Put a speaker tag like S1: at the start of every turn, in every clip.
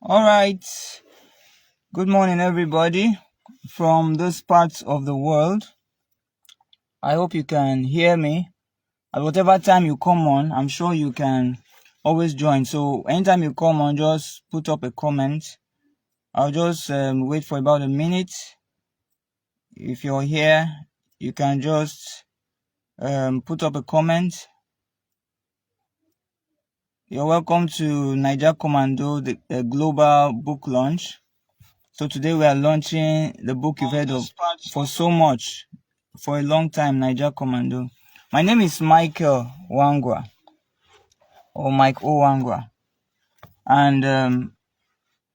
S1: All right. Good morning, everybody from this part of the world. I hope you can hear me. At whatever time you come on, I'm sure you can always join. So anytime you come on, just put up a comment. I'll just wait for about a minute. If you're here, you can just put up a comment. You're welcome to Naija Commando, the global book launch. So today we are launching the book you've heard of for a long time, Naija Commando. My name is Michael Wangwa, or Mike O. Wangwa, and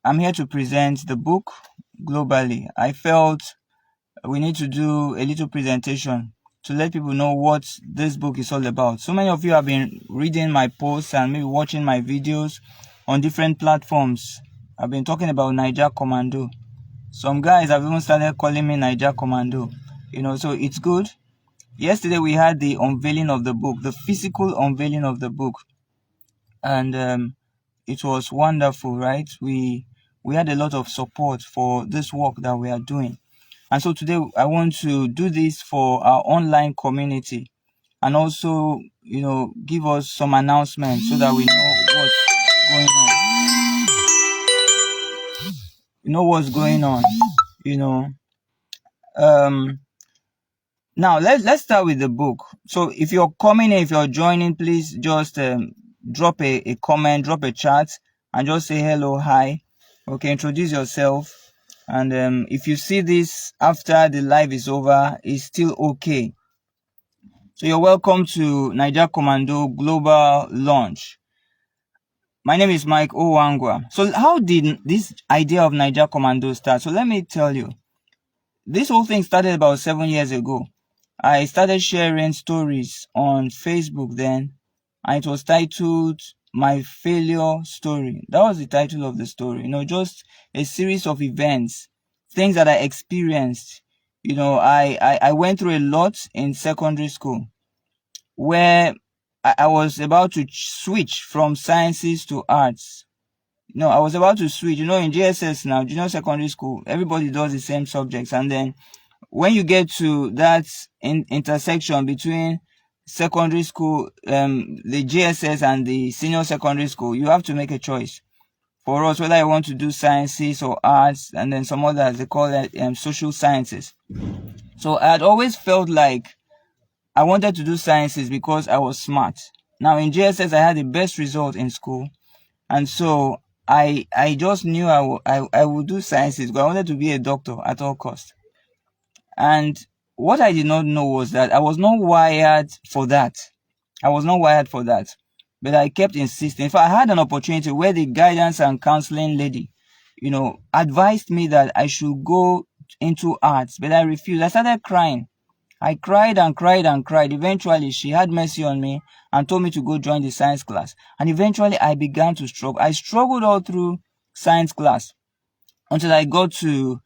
S1: I'm here to present the book globally. I felt we need to do a little presentation to let people know what this book is all about. So many of you have been reading my posts and maybe watching my videos on different platforms. I've been talking about Naija Commando. Some guys have even started calling me Naija Commando, so it's good. Yesterday we had the unveiling of the book, the physical unveiling of the book, and it was wonderful, right? We had a lot of support for this work that we are doing. And so today I want to do this for our online community and also, give us some announcements so that we know what's going on. What's going on, Now let's start with the book. So if you're coming in, if you're joining, please just drop a comment, drop a chat, and just say hello, hi. Okay, introduce yourself. And if you see this after the live is over, it's still okay. So you're welcome to Naija Commando Global Launch. My name is Mike Owangwa. So how did this idea of Naija Commando start? So let me tell you. This whole thing started about 7 years ago. I started sharing stories on Facebook then, and it was titled My Failure Story. That was the title of the story. Just a series of events, things that I experienced. I went through a lot in secondary school where I was about to switch from sciences to arts. I was about to switch. In JSS now, junior secondary school, everybody does the same subjects, and then when you get to that intersection between secondary school, the JSS and the senior secondary school, you have to make a choice. For us, whether you want to do sciences or arts, and then some others, they call it social sciences. So I had always felt like I wanted to do sciences because I was smart. Now in JSS, I had the best result in school. And so I just knew I would do sciences because I wanted to be a doctor at all costs. And what I did not know was that I was not wired for that. But I kept insisting. In fact, I had an opportunity where the guidance and counseling lady, advised me that I should go into arts, but I refused. I started crying. I cried and cried and cried. Eventually, she had mercy on me and told me to go join the science class. And eventually, I began to struggle. I struggled all through science class until I got to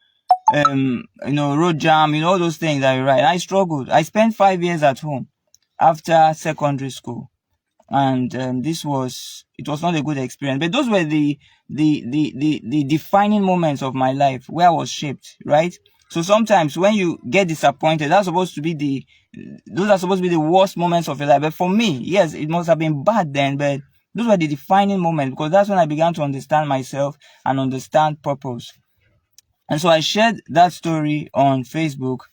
S1: road jam, all those things that you write. I struggled. I spent 5 years at home after secondary school. And it was not a good experience. But those were the defining moments of my life where I was shaped, right? So sometimes when you get disappointed, those are supposed to be the worst moments of your life. But for me, yes, it must have been bad then, but those were the defining moments because that's when I began to understand myself and understand purpose. And so I shared that story on Facebook.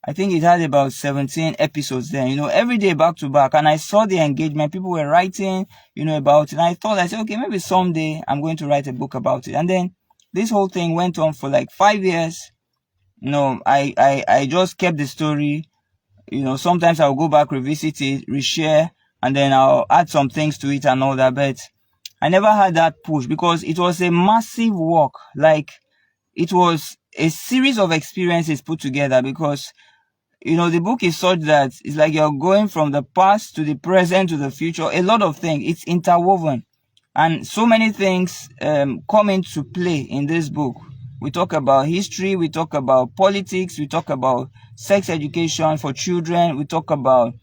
S1: I think it had about 17 episodes then, every day back to back. And I saw the engagement. People were writing, about it. And I said, okay, maybe someday I'm going to write a book about it. And then this whole thing went on for like 5 years. I just kept the story. Sometimes I'll go back, revisit it, reshare, and then I'll add some things to it and all that. But I never had that push because it was a massive work. Like, it was a series of experiences put together because, the book is such that it's like you're going from the past to the present to the future. A lot of things. It's interwoven. And so many things come into play in this book. We talk about history. We talk about politics. We talk about sex education for children. We talk about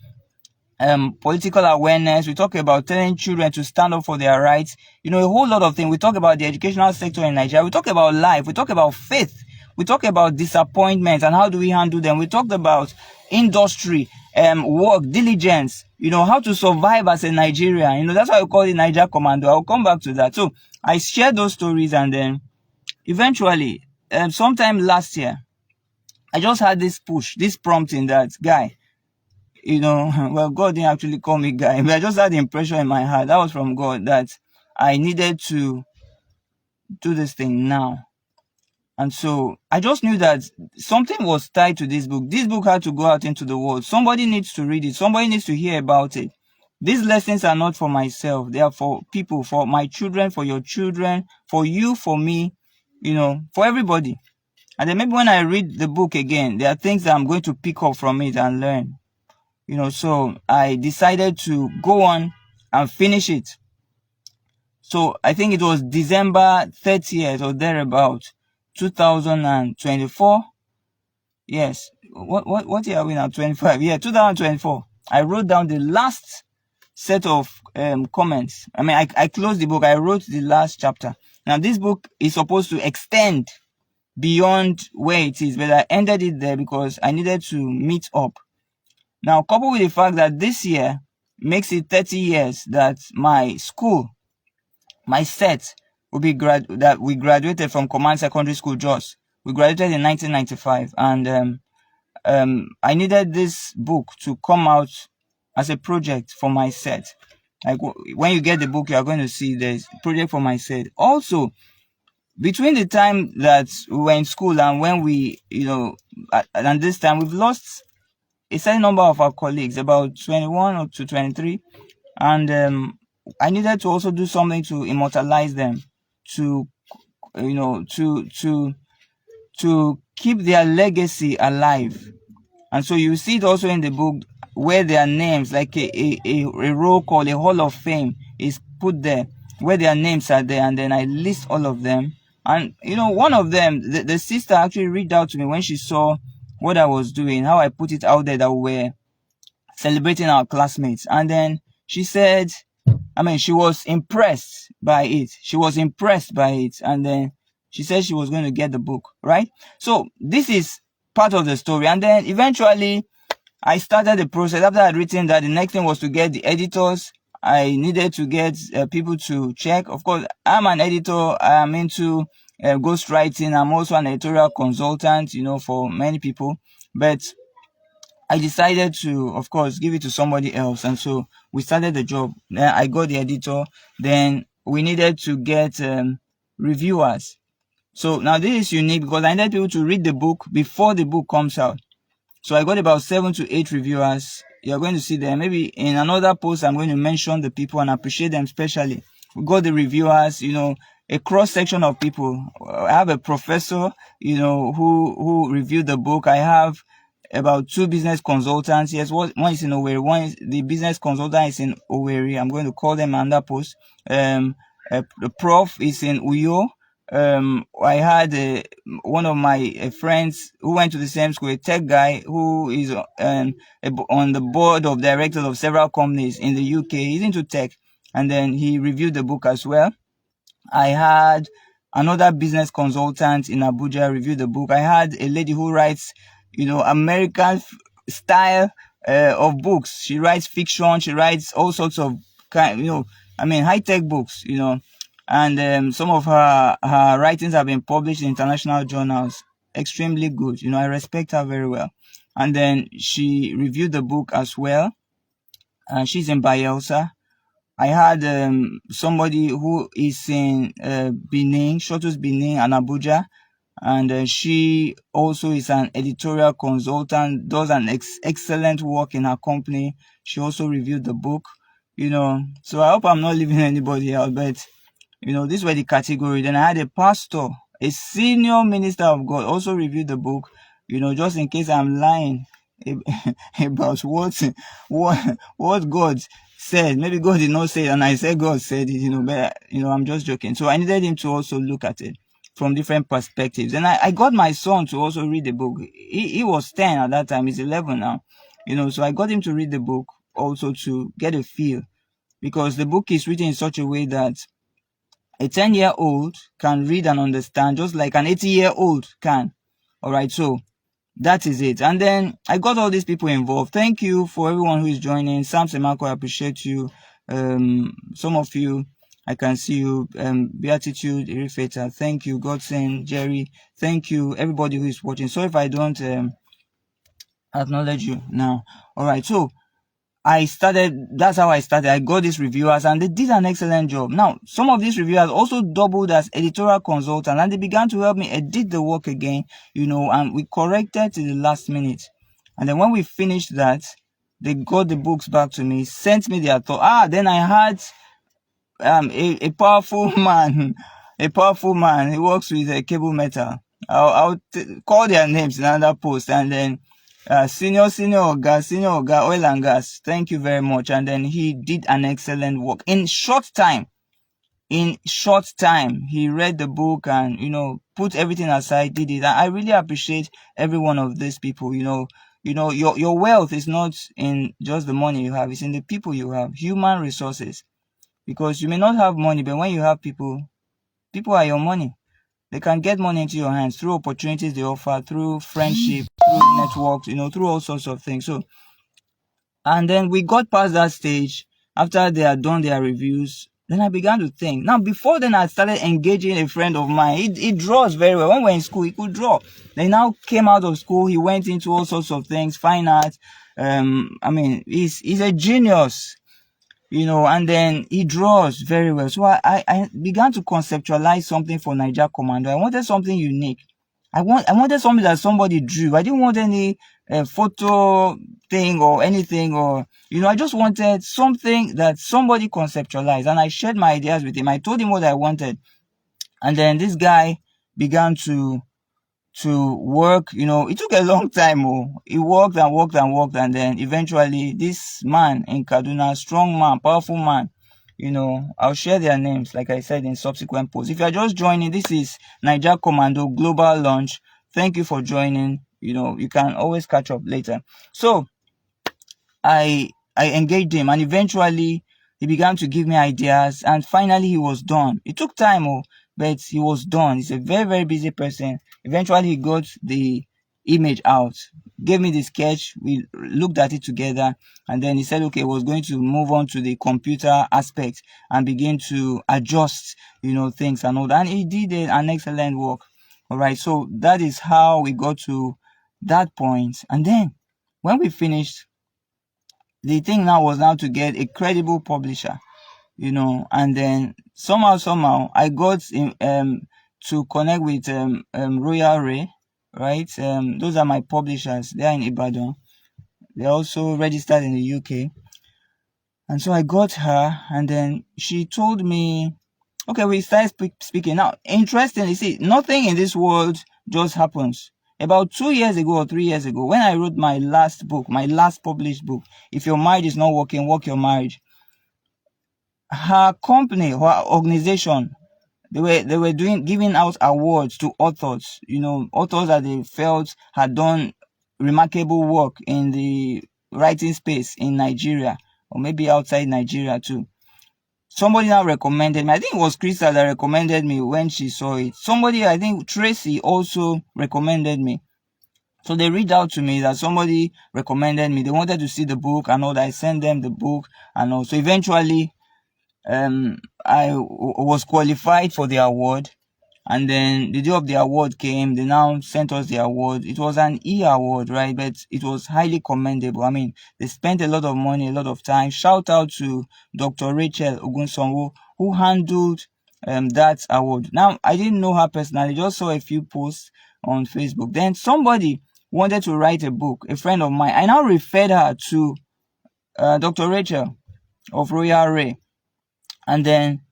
S1: political awareness. We talk about telling children to stand up for their rights. A whole lot of things. We talk about the educational sector in Nigeria. We talk about life. We talk about faith. We talk about disappointment and how do we handle them. We talked about industry, work, diligence, how to survive as a Nigerian. That's why we call it Naija Commando. I'll come back to that. So I shared those stories, and then eventually, sometime last year, I just had this push, this prompting that, guy, well, God didn't actually call me guy, but I just had the impression in my heart, that was from God, that I needed to do this thing now. And so I just knew that something was tied to this book. This book had to go out into the world. Somebody needs to read it. Somebody needs to hear about it. These lessons are not for myself. They are for people, for my children, for your children, for you, for me, for everybody. And then maybe when I read the book again, there are things that I'm going to pick up from it and learn. So I decided to go on and finish it. So I think it was December 30th or thereabout, 2024. Yes. What year are we now? 25. Yeah, 2024. I wrote down the last set of comments. I mean, I closed the book. I wrote the last chapter. Now, this book is supposed to extend beyond where it is, but I ended it there because I needed to meet up. Now, coupled with the fact that this year makes it 30 years that my school, my set, that we graduated from Command Secondary School, Jos. We graduated in 1995, and I needed this book to come out as a project for my set. Like, when you get the book, you are going to see there's a project for my set. Also, between the time that we were in school and when we, and this time, we've lost a certain number of our colleagues, about 21 or to 23, and I needed to also do something to immortalize them, to keep their legacy alive. And so you see it also in the book where their names, like a roll call, a hall of fame is put there, where their names are there, and then I list all of them. And one of them, the sister actually reached out to me when she saw what I was doing, how I put it out there that we were celebrating our classmates. And then she said, she was impressed by it. And then she said she was going to get the book, right? So this is part of the story. And then eventually I started the process. After I'd written that, the next thing was to get the editors. I needed to get people to check. Of course, I'm an editor. I'm into ghostwriting. I'm also an editorial consultant, for many people. But I decided to, of course, give it to somebody else. And so we started the job. Then I got the editor. Then we needed to get reviewers. So now this is unique because I needed people to read the book before the book comes out. So I got about 7 to 8 reviewers. You're going to see them. Maybe in another post, I'm going to mention the people and appreciate them especially. We got the reviewers, a cross section of people. I have a professor, who reviewed the book. I have about 2 business consultants. Yes, one is in Owerri. The business consultant is in Owerri. I'm going to call them under post. The prof is in Uyo. I had one of my friends who went to the same school, a tech guy who is on the board of directors of several companies in the UK. He's into tech, and then he reviewed the book as well. I had another business consultant in Abuja review the book. I had a lady who writes, American style of books. She writes fiction. She writes all sorts of high-tech books, and some of her writings have been published in international journals. Extremely good. I respect her very well. And then she reviewed the book as well. She's in Bayelsa. I had somebody who is in Benin, Shotus Benin and Abuja. And she also is an editorial consultant, does an excellent work in her company. She also reviewed the book, So I hope I'm not leaving anybody out, but these were the category. Then I had a pastor, a senior minister of God, also reviewed the book, just in case I'm lying about what God said. Maybe God did not say it, and I said God said it, but I'm just joking. So I needed him to also look at it from different perspectives. And I got my son to also read the book. He was 10 at that time. He's 11 now. So I got him to read the book. also to get a feel, because the book is written in such a way that a 10-year-old can read and understand just like an 80-year-old can. All right, so that is it. And then I got all these people involved. Thank you for everyone who is joining. Sam Semako, I appreciate you. Some of you, I can see you. Beatitude, Irifeta, thank you. Godson, Jerry, thank you. Everybody who is watching. So if I don't acknowledge you now. All right, so that's how I started. I got these reviewers and they did an excellent job. Now, some of these reviewers also doubled as editorial consultant and they began to help me edit the work again, and we corrected to the last minute. And then when we finished that, they got the books back to me, sent me their thought. Then I had a powerful man, he works with a cable metal. I'll call their names in another post. And then senior Oga, oil and gas, thank you very much. And then he did an excellent work in short time. He read the book and put everything aside, did it. I really appreciate every one of these people. Your wealth is not in just the money you have, it's in the people you have, human resources. Because you may not have money, but when you have people are your money. They can get money into your hands through opportunities they offer, through friendship, through networks, through all sorts of things. So, and then we got past that stage after they had done their reviews. Then I began to think. Now, before then, I started engaging a friend of mine. He draws very well. When we were in school, he could draw. Then he now came out of school. He went into all sorts of things, fine art. He's a genius. And then he draws very well. So I began to conceptualize something for Naija Commando. I wanted something unique. I wanted something that somebody drew. I didn't want any photo thing or anything, or I just wanted something that somebody conceptualized. And I shared my ideas with him. I told him what I wanted, and then this guy began to work. It took a long time. He worked and worked and worked, and then eventually this man in Kaduna, strong man, powerful man, I'll share their names like I said in subsequent posts. If you are just joining, this is Naija Commando Global Launch. Thank you for joining. You can always catch up later. So I engaged him, and eventually he began to give me ideas, and finally he was done. It took time, but he was done. He's a very, very busy person. Eventually he got the image out, gave me the sketch, we looked at it together, and then he said okay, he was going to move on to the computer aspect and begin to adjust things and all that. And he did an excellent work. All right, so that is how we got to that point. And then when we finished, the thing now was to get a credible publisher, and then somehow I got to connect with Royal Ray, right? Those are my publishers. They are in Ibadan. They're also registered in the UK. And so I got her, and then she told me, okay, we started speaking. Now, interestingly, see, nothing in this world just happens. About 2 years ago or 3 years ago, when I wrote my last published book, If Your Marriage Is Not Working, Work Your Marriage, her company, her organization, they were giving out awards to authors, authors that they felt had done remarkable work in the writing space in Nigeria, or maybe outside Nigeria too. Somebody now recommended me. I think it was Crystal that recommended me when she saw it. Somebody, I think Tracy, also recommended me. So they reached out to me that somebody recommended me. They wanted to see the book and all that. I sent them the book and all. So eventually, I was qualified for the award. And then the day of the award came, they now sent us the award. It was an award, right? But it was highly commendable. I mean, they spent a lot of money, a lot of time. Shout out to Dr. Rachel Ogunsonwo, who handled that award. Now, I didn't know her personally, just saw a few posts on Facebook. Then somebody wanted to write a book, a friend of mine. I now referred her to Dr. Rachel of Royal Ray. And then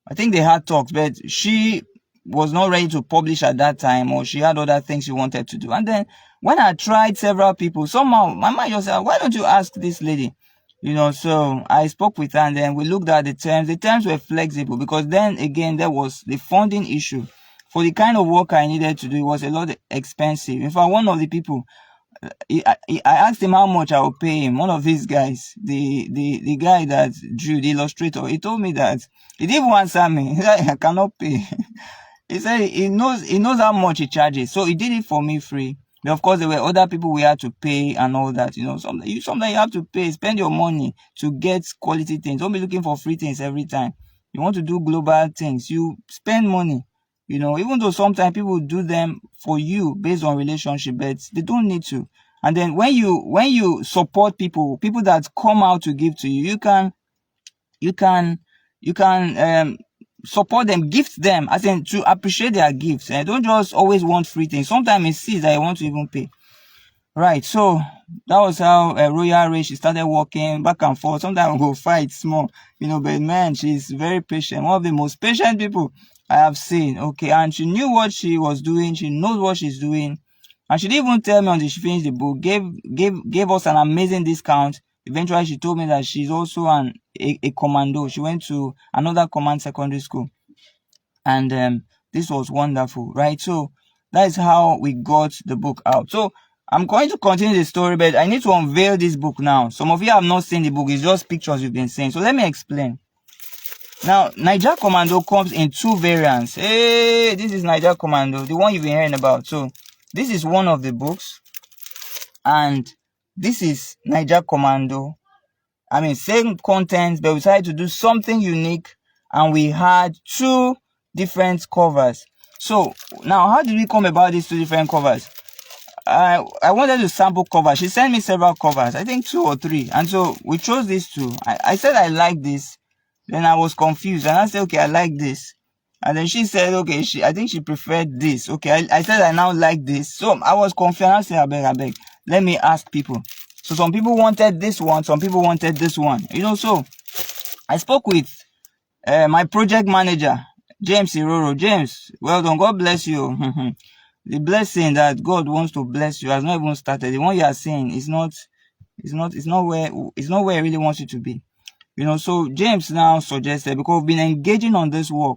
S1: I think they had talks, but she was not ready to publish at that time, or she had other things she wanted to do. And then when I tried several people, somehow my mind just said, why don't you ask this lady? So I spoke with her, and then we looked at the terms. The terms were flexible, because then again, there was the funding issue. For the kind of work I needed to do, it was a lot expensive. In fact, one of the people I asked him how much I will pay him. One of these guys, the guy that drew the illustrator, he told me that he didn't even answer me. He said, I cannot pay. He said he knows how much he charges, so he did it for me free. But of course, there were other people we had to pay and all that. Sometimes you have to pay, spend your money to get quality things. Don't be looking for free things every time. You want to do global things, you spend money. Even though sometimes people do them for you based on relationship, but they don't need to. And then when you support people that come out to give to you, you can support them, gift them, as in to appreciate their gifts, and don't just always want free things. Sometimes it sees that you want to even pay. Right, so that was how Royal Ray, she started walking back and forth. Sometimes we'll fight small, but man, she's very patient. One of the most patient people I have seen. Okay, and she knew what she was doing. She knows what she's doing, and she didn't even tell me until she finished the book. Gave us an amazing discount. Eventually, she told me that she's also a commando. She went to another command secondary school, and this was wonderful, right? So that is how we got the book out. So I'm going to continue the story, but I need to unveil this book now. Some of you have not seen the book. It's just pictures you've been seeing. So let me explain. Now, Naija Commando comes in two variants. Hey, this is Naija Commando, the one you've been hearing about. So this is one of the books, and this is Naija Commando. I mean, same content, but we decided to do something unique, and we had two different covers. So now, how did we come about these two different covers? I wanted to sample covers. She sent me several covers, I think 2 or 3, and so we chose these two. I said I like this, then I was confused, and I said, okay, I like this, and then she said, okay, I think she preferred this. Okay, I said I now like this, so I was confused. I said, I beg, let me ask people. So some people wanted this one, some people wanted this one. So I spoke with my project manager, James Iroro. James, well done. God bless you. The blessing that God wants to bless you has not even started. The one you are seeing is not where he really wants you to be. So James now suggested, because we've been engaging on this work.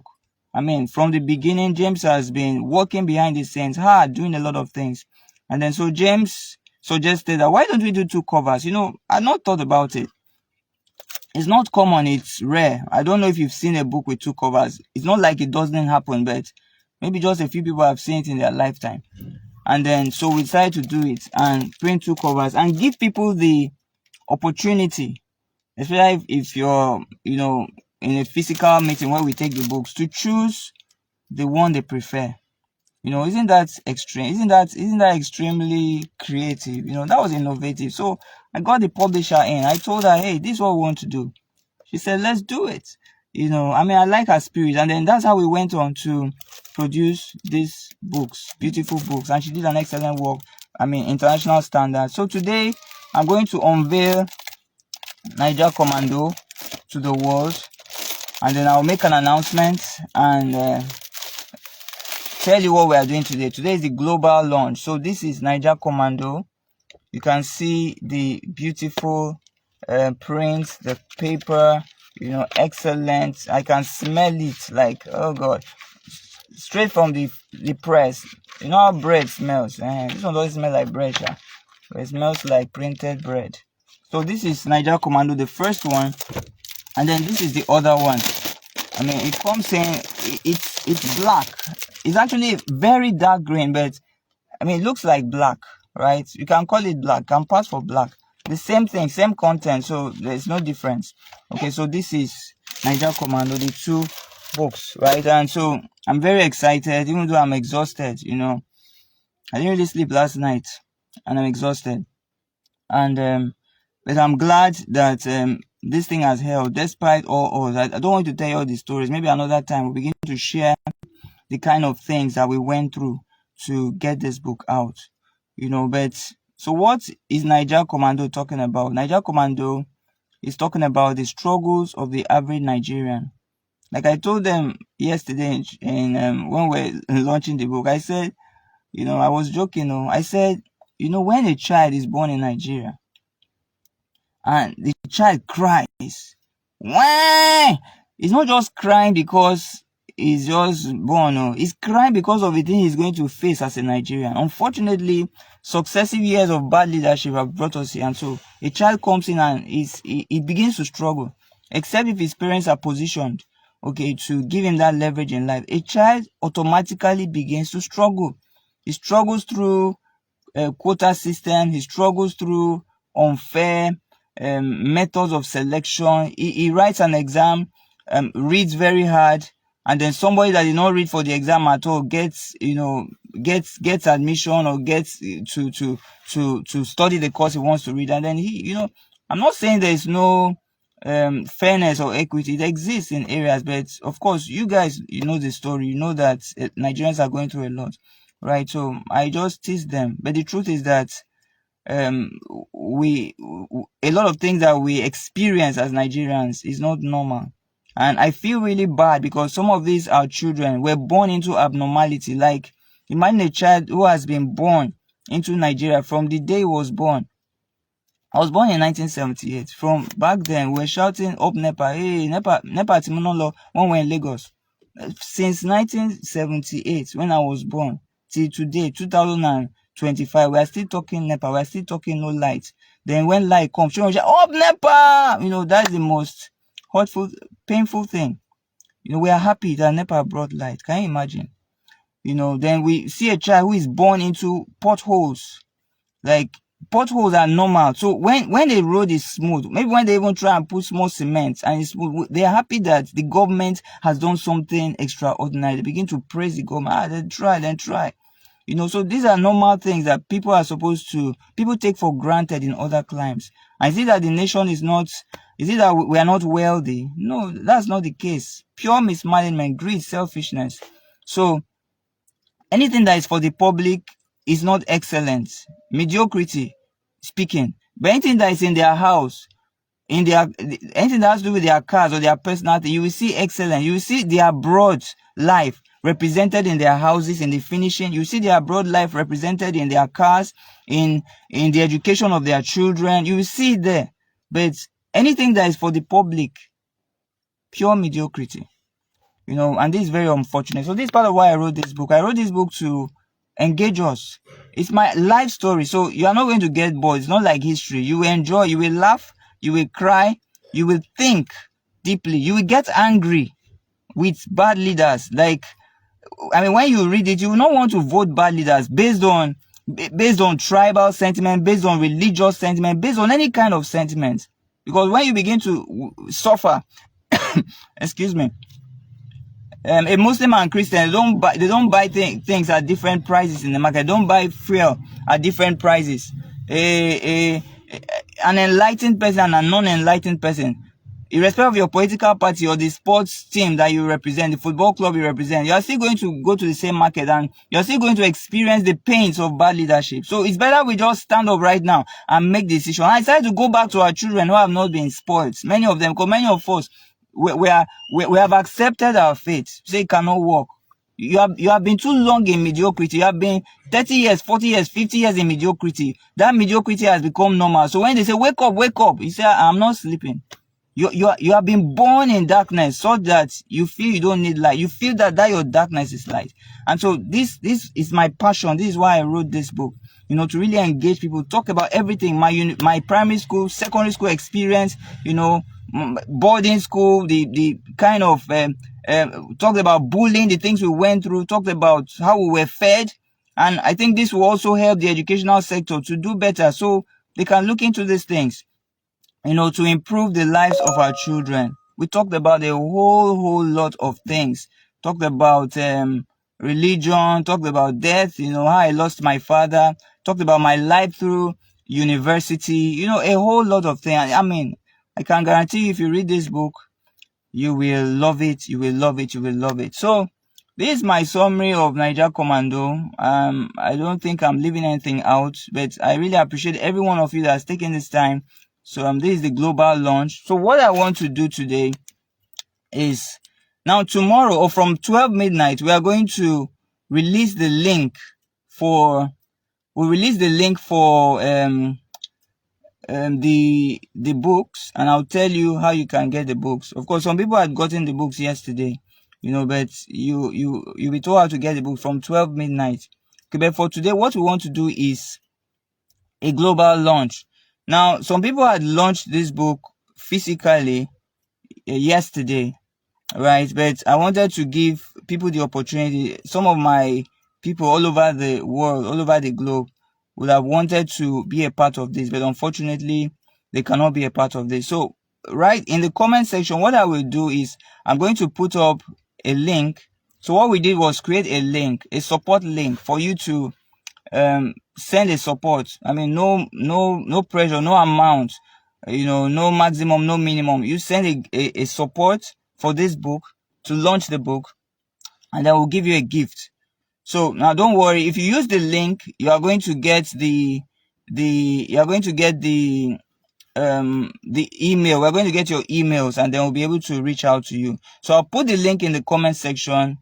S1: I mean, from the beginning, James has been working behind the scenes, hard, doing a lot of things. And then so James suggested that why don't we do 2 covers? I'd not thought about it. It's not common, it's rare. I don't know if you've seen a book with 2 covers. It's not like it doesn't happen, but maybe just a few people have seen it in their lifetime. And then so we decided to do it and print 2 covers and give people the opportunity, especially if you're in a physical meeting where we take the books, to choose the one they prefer. Isn't that extreme? Isn't that extremely creative? That was innovative. So I got the publisher in. I told her, hey, this is what we want to do. She said, let's do it. I like her spirit. And then that's how we went on to produce these books, beautiful books. And she did an excellent work. International standard. So today I'm going to unveil Naija Commando to the world. And then I'll make an announcement and tell you what we are doing today. Today is the global launch. So this is Naija Commando. You can see the beautiful print, the paper, excellent. I can smell it like, oh God, straight from the press. You know how bread smells? This one doesn't smell like bread, but it smells like printed bread. So this is Naija Commando, the first one, and then this is the other one. It comes in, it's black. It's actually very dark green, but it looks like black, right? You can call it black, can pass for black. The same thing, same content, so there's no difference. Okay, so this is Naija Commando, the 2 books, right? And so I'm very excited, even though I'm exhausted. I didn't really sleep last night, and I'm exhausted. And but I'm glad that this thing has held, despite all odds. I don't want to tell you all the stories. Maybe another time we'll begin to share the kind of things that we went through to get this book out. But so what is Naija Commando talking about? Naija Commando is talking about the struggles of the average Nigerian. Like I told them yesterday in when we're launching the book, I said, I was joking. I said, when a child is born in Nigeria and the child cries, why? It's not just crying because is just born. Oh, he's crying because of the thing he's going to face as a Nigerian. Unfortunately, successive years of bad leadership have brought us here. And so a child comes in and he begins to struggle, except if his parents are positioned, okay, to give him that leverage in life. A child automatically begins to struggle. He struggles through quota system. He struggles through unfair methods of selection. He writes an exam, reads very hard, and then somebody that did not read for the exam at all gets admission or gets to study the course he wants to read. And then I'm not saying there is no fairness or equity. It exists in areas, but of course you guys, know the story. You know that Nigerians are going through a lot, right? So I just tease them, but the truth is that we a lot of things that we experience as Nigerians is not normal. And I feel really bad because some of these are children were born into abnormality. Like, imagine a child who has been born into Nigeria from the day he was born. I was born in 1978. From back then, we were shouting up NEPA, hey, NEPA, NEPA Timonolo, when we're in Lagos. Since 1978, when I was born, till today, 2025, we are still talking NEPA, we are still talking no light. Then when light comes, up NEPA! That's the most hurtful, painful thing. We are happy that NEPA brought light. Can you imagine? Then we see a child who is born into potholes. Like, potholes are normal. So when the road is smooth, maybe when they even try and put small cement and it's smooth, they are happy that the government has done something extraordinary. They begin to praise the government. Then try. So these are normal things that people take for granted in other climes. And is it that the nation is it that we are not wealthy? No, that's not the case. Pure mismanagement, greed, selfishness. So anything that is for the public is not excellent. Mediocrity speaking. But anything that is in their house, anything that has to do with their cars or their personality, you will see excellence. You will see their broad life represented in their houses, in the finishing. You see their broad life represented in their cars, in the education of their children. You will see it there. But anything that is for the public, pure mediocrity. And this is very unfortunate. So this is part of why I wrote this book. I wrote this book to engage us. It's my life story. So you are not going to get bored. It's not like history. You will enjoy, you will laugh, you will cry, you will think deeply. You will get angry with bad leaders. Like, when you read it, you will not want to vote bad leaders based on tribal sentiment, based on religious sentiment, based on any kind of sentiment. Because when you begin to suffer, excuse me, a Muslim and Christian, they don't buy things at different prices in the market. They don't buy fuel at different prices. An enlightened person and a non-enlightened person, irrespective of your political party or the sports team that you represent, the football club you represent, you are still going to go to the same market and you're still going to experience the pains of bad leadership. So it's better we just stand up right now and make decisions. I decided to go back to our children who have not been spoiled. Many of them, because many of us, we have accepted our fate. Say it cannot work. You have been too long in mediocrity. You have been 30 years, 40 years, 50 years in mediocrity. That mediocrity has become normal. So when they say wake up, you say I'm not sleeping. You have been born in darkness so that you feel you don't need light. You feel that your darkness is light. And so this is my passion. This is why I wrote this book. To really engage people, talk about everything. My primary school, secondary school experience, boarding school, the kind of talked about bullying, the things we went through, talked about how we were fed. And I think this will also help the educational sector to do better, so they can look into these things, to improve the lives of our children. We talked about a whole lot of things. Talked about religion, talked about death, how I lost my father, talked about my life through university, a whole lot of things. I can guarantee you, if you read this book, you will love it. You will love it. You will love it. So this is my summary of Naija Commando. I don't think I'm leaving anything out, but I really appreciate every one of you that has taken this time. So this is the global launch. So what I want to do today is, now tomorrow or from 12 midnight, we are going to release the link for the books, and I'll tell you how you can get the books. Of course, some people had gotten the books yesterday, but you'll be told how to get the book from 12 midnight. Okay, but for today, what we want to do is a global launch. Now, some people had launched this book physically yesterday, right? But I wanted to give people the opportunity. Some of my people all over the world, all over the globe, would have wanted to be a part of this, but unfortunately, they cannot be a part of this. So, right in the comment section, what I will do is I'm going to put up a link. So what we did was create a link, a support link for you to send a support. I mean, no pressure, no amount, no maximum, no minimum. You send a support for this book to launch the book, and then we'll give you a gift. So now don't worry, if you use the link, you are going to get you are going to get the email. We're going to get your emails, and then we'll be able to reach out to you. So I'll put the link in the comment section.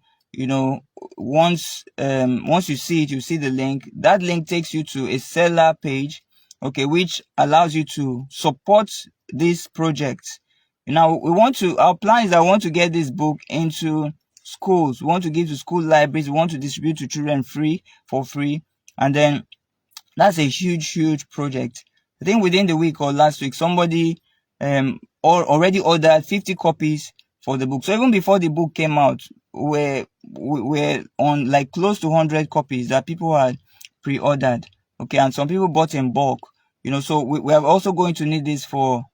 S1: Once you see it, you see the link. That link takes you to a seller page, okay, which allows you to support this project. Now our plan is I want to get this book into schools. We want to give to school libraries. We want to distribute to children for free, and then that's a huge project. I think within the week or last week, somebody already ordered 50 copies for the book. So even before the book came out, we're on like close to 100 copies that people had pre-ordered. Okay, and some people bought in bulk. So we are also going to need this for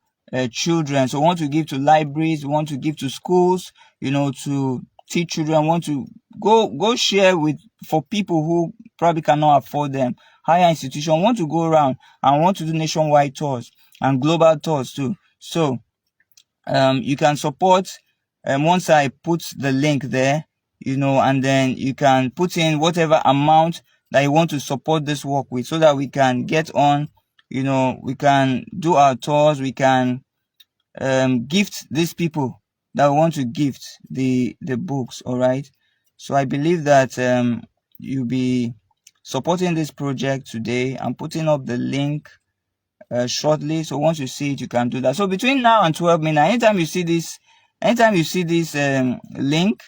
S1: children. So we want to give to libraries, we want to give to schools, to teach children. We want to go share for people who probably cannot afford them. Higher institution want to go around and want to do nationwide tours and global tours too. So you can support once I put the link there, and then you can put in whatever amount that you want to support this work with, so that we can get on, we can do our tours, we can gift these people that want to gift the books. All right, so I believe that you'll be supporting this project today. I'm putting up the link shortly, so once you see it, you can do that. So between now and 12 midnight, anytime you see this link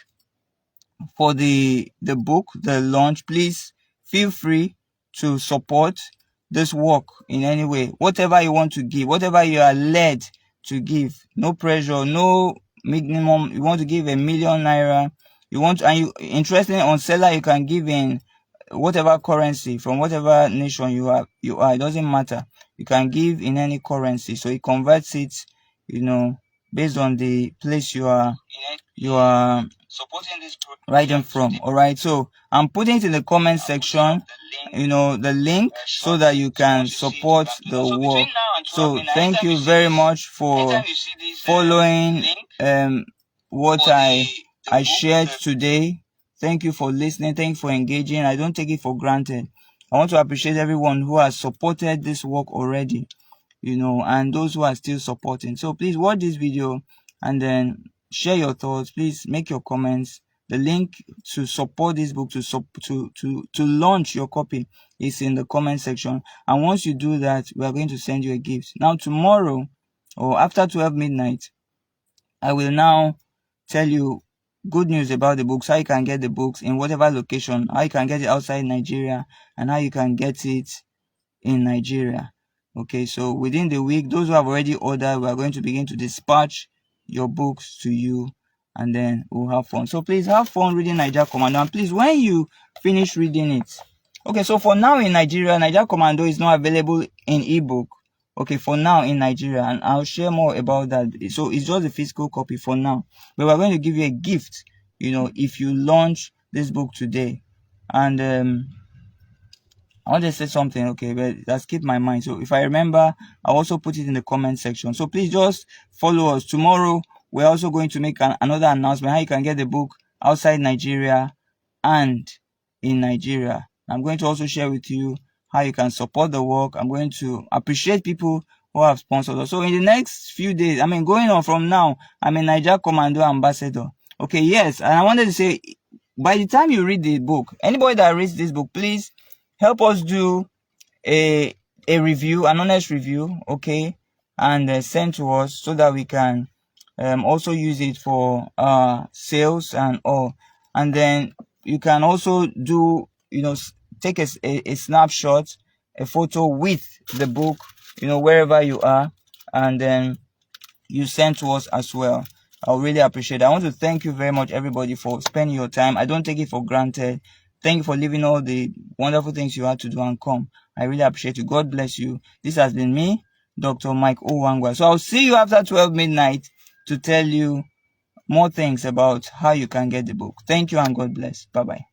S1: for the book, the launch, please feel free to support this work in any way. Whatever you want to give, whatever you are led to give, no pressure, no minimum. You want to give ₦1,000,000 and you interested on seller, you can give in whatever currency from whatever nation you are. It doesn't matter. You can give in any currency, so it converts it, based on the place you are supporting this writing from. All right, so I'm putting it in the comment section, the link, so that you can support the work. So thank you very much for following what I shared today. Thank you for listening. Thank you for engaging. I don't take it for granted. I want to appreciate everyone who has supported this work already, and those who are still supporting. So please watch this video and then share your thoughts. Please make your comments. The link to support this book, to launch your copy, is in the comment section. And once you do that, we are going to send you a gift. Now tomorrow, or after 12 midnight, I will now tell you good news about the books, how you can get the books in whatever location, how you can get it outside Nigeria, and how you can get it in Nigeria. Okay, so within the week, those who have already ordered, we are going to begin to dispatch your books to you, and then we'll have fun. So please have fun reading Naija Commando, and please, when you finish reading it, okay, so for now in Nigeria, Naija Commando is not available in ebook. Okay, for now in Nigeria, and I'll share more about that. So it's just a physical copy for now, but we're going to give you a gift, if you launch this book today. And I want to say something, okay, but that skipped my mind. So if I remember, I'll also put it in the comment section. So please just follow us. Tomorrow, we're also going to make another announcement how you can get the book outside Nigeria and in Nigeria. I'm going to also share with you how you can support the work. I'm going to appreciate people who have sponsored us. So in the next few days, going on from now, I'm a Naija Commando ambassador. Okay, yes, and I wanted to say, by the time you read the book, anybody that reads this book, please help us do a review, an honest review, okay, and send to us, so that we can also use it for sales and all. And then you can also do, take a snapshot, a photo with the book, wherever you are, and then you send to us as well. I'll really appreciate it. I want to thank you very much, everybody, for spending your time. I don't take it for granted. Thank you for leaving all the wonderful things you had to do and come. I really appreciate you. God bless you. This has been me, Dr. Mike Owangwa. So I'll see you after 12 midnight to tell you more things about how you can get the book. Thank you and God bless. Bye-bye.